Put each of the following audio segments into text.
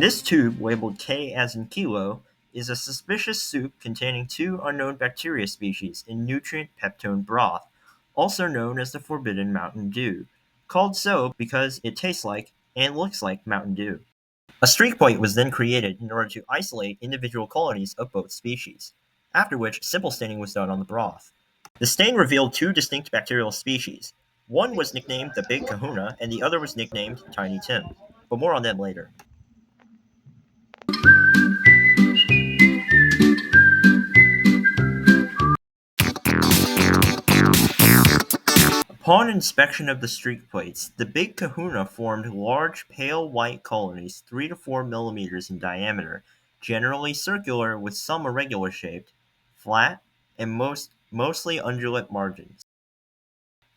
this tube, labeled K as in kilo, is a suspicious soup containing two unknown bacteria species in nutrient peptone broth, also known as the forbidden Mountain Dew, called so because it tastes like and looks like Mountain Dew. A streak plate was then created in order to isolate individual colonies of both species, after which simple staining was done on the broth. The stain revealed two distinct bacterial species. One was nicknamed the Big Kahuna, and the other was nicknamed Tiny Tim, but more on them later. Upon inspection of the streak plates, the Big Kahuna formed large pale white colonies 3 to 4 millimeters in diameter, generally circular with some irregular shaped, flat, and mostly undulate margins.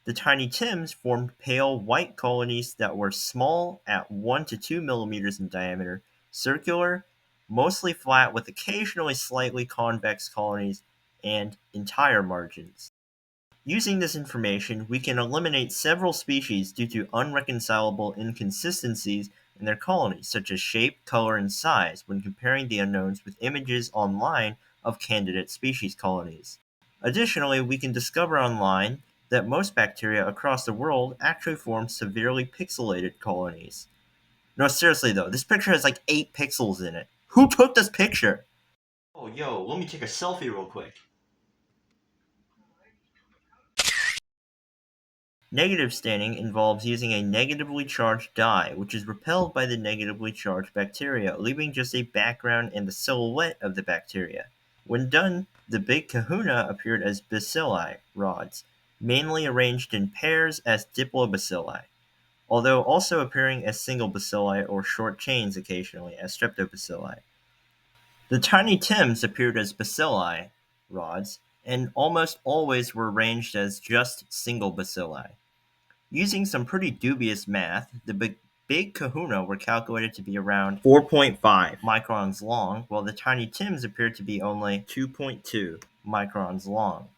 The Tiny Tims formed pale white colonies that were small at 1 to 2 millimeters in diameter, circular, mostly flat with occasionally slightly convex colonies, and entire margins. Using this information, we can eliminate several species due to unreconcilable inconsistencies in their colonies, such as shape, color, and size, when comparing the unknowns with images online of candidate species colonies. Additionally, we can discover online that most bacteria across the world actually form severely pixelated colonies. No, seriously though, this picture has like 8 pixels in it. Who took this picture? Oh, yo, let me take a selfie real quick. Negative staining involves using a negatively charged dye, which is repelled by the negatively charged bacteria, leaving just a background and the silhouette of the bacteria. When done, the Big Kahuna appeared as bacilli rods, mainly arranged in pairs as diplobacilli, although also appearing as single bacilli or short chains occasionally as streptobacilli. The Tiny Tims appeared as bacilli rods, and almost always were arranged as just single bacilli. Using some pretty dubious math, the Big Kahuna were calculated to be around 4.5 microns long, while the Tiny Tims appeared to be only 2.2 microns long.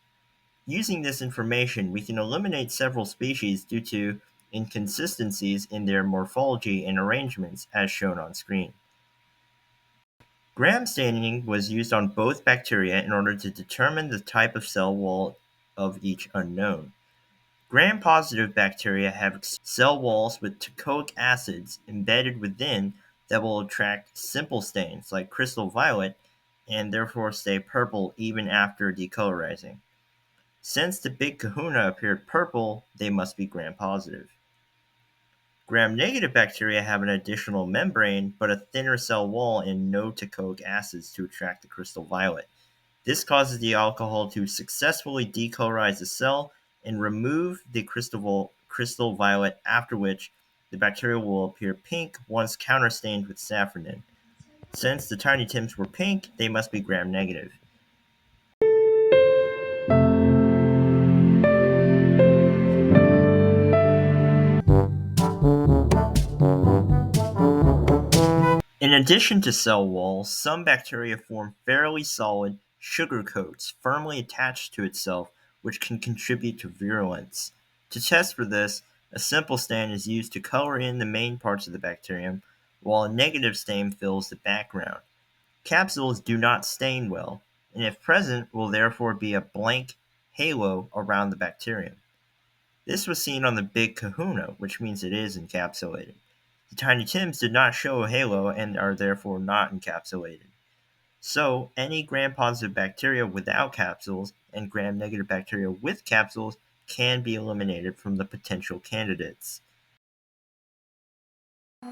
Using this information, we can eliminate several species due to inconsistencies in their morphology and arrangements, as shown on screen. Gram staining was used on both bacteria in order to determine the type of cell wall of each unknown. Gram-positive bacteria have cell walls with teichoic acids embedded within that will attract simple stains like crystal violet and therefore stay purple even after decolorizing. Since the Big Kahuna appeared purple, they must be gram-positive. Gram-negative bacteria have an additional membrane but a thinner cell wall and no teichoic acids to attract the crystal violet. This causes the alcohol to successfully decolorize the cell and remove the crystal violet, after which the bacteria will appear pink once counterstained with safranin. Since the Tiny Tims were pink, they must be gram-negative. In addition to cell walls, some bacteria form fairly solid sugar coats firmly attached to itself, which can contribute to virulence. To test for this, a simple stain is used to color in the main parts of the bacterium, while a negative stain fills the background. Capsules do not stain well, and if present will therefore be a blank halo around the bacterium. This was seen on the Big Kahuna, which means it is encapsulated. The Tiny Tims did not show a halo and are therefore not encapsulated. So, any gram-positive bacteria without capsules and gram-negative bacteria with capsules can be eliminated from the potential candidates. No!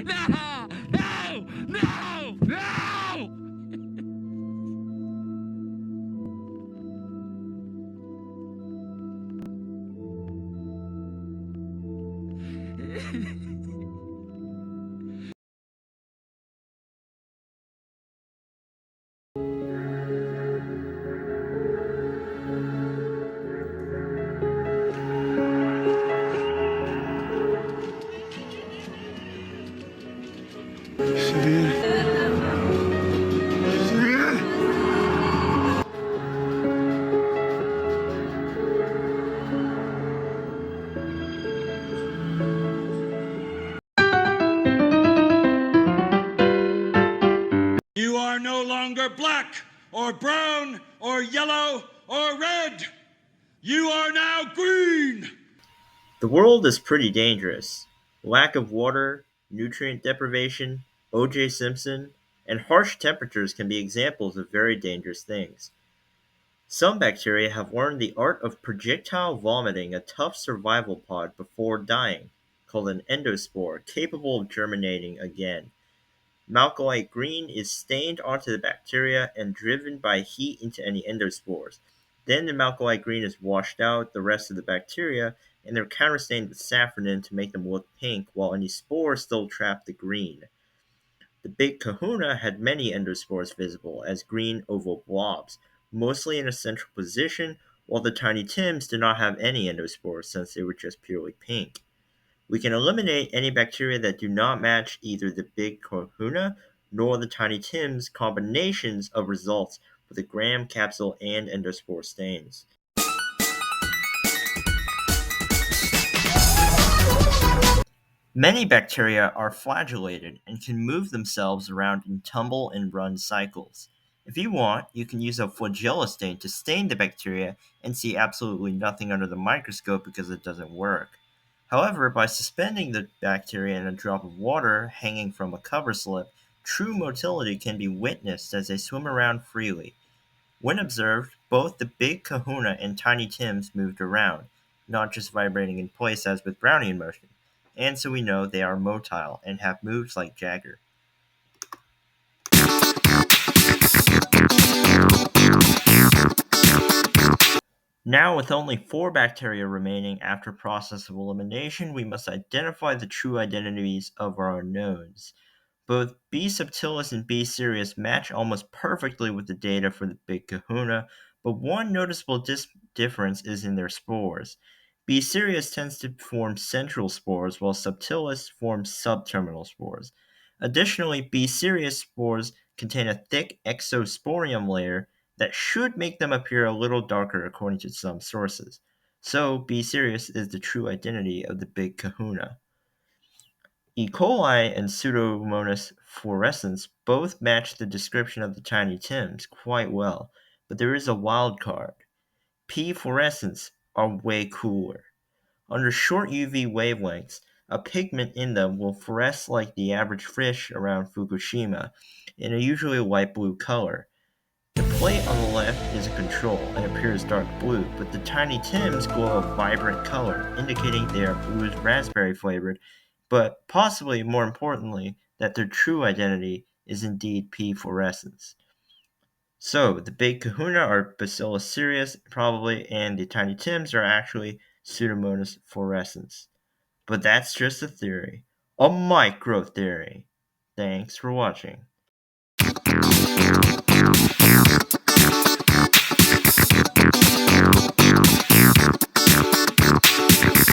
No! No! No! longer black or brown or yellow or red. You are now green. The world is pretty dangerous. Lack of water, nutrient deprivation, O.J. Simpson, and harsh temperatures can be examples of very dangerous things. Some bacteria have learned the art of projectile vomiting a tough survival pod before dying, called an endospore, capable of germinating again. Malcolite green is stained onto the bacteria and driven by heat into any endospores. Then the malcolite green is washed out the rest of the bacteria, and they're counterstained with safranin to make them look pink, while any spores still trap the green. The big kahuna had many endospores visible as green oval blobs, mostly in a central position, while the tiny Tims did not have any endospores since they were just purely pink. We can eliminate any bacteria that do not match either the big kahuna nor the tiny Tims combinations of results for the gram, capsule, and endospore stains. Many bacteria are flagellated and can move themselves around in tumble and run cycles. If you want, you can use a flagella stain to stain the bacteria and see absolutely nothing under the microscope because it doesn't work. However, by suspending the bacteria in a drop of water hanging from a cover slip, true motility can be witnessed as they swim around freely. When observed, both the big kahuna and tiny Tims moved around, not just vibrating in place as with Brownian motion, and so we know they are motile and have moves like Jagger. Now, with only 4 bacteria remaining after process of elimination, we must identify the true identities of our unknowns. Both B. subtilis and B. cereus match almost perfectly with the data for the big kahuna, but one noticeable difference is in their spores. B. cereus tends to form central spores, while subtilis forms subterminal spores. Additionally, B. cereus spores contain a thick exosporium layer that should make them appear a little darker according to some sources. So, B. cereus is the true identity of the big kahuna. E. coli and Pseudomonas fluorescens both match the description of the tiny Tims quite well, but there is a wild card. P. fluorescens are way cooler. Under short UV wavelengths, a pigment in them will fluoresce like the average fish around Fukushima in a usually light blue color. The plate on the left is a control and appears dark blue, but the tiny Tims glow a vibrant color, indicating they are blues raspberry flavored, but possibly more importantly, that their true identity is indeed P. fluorescens. So, the big kahuna are Bacillus cereus, probably, and the tiny Tims are actually Pseudomonas fluorescens. But that's just a theory. A micro theory. Thanks for watching.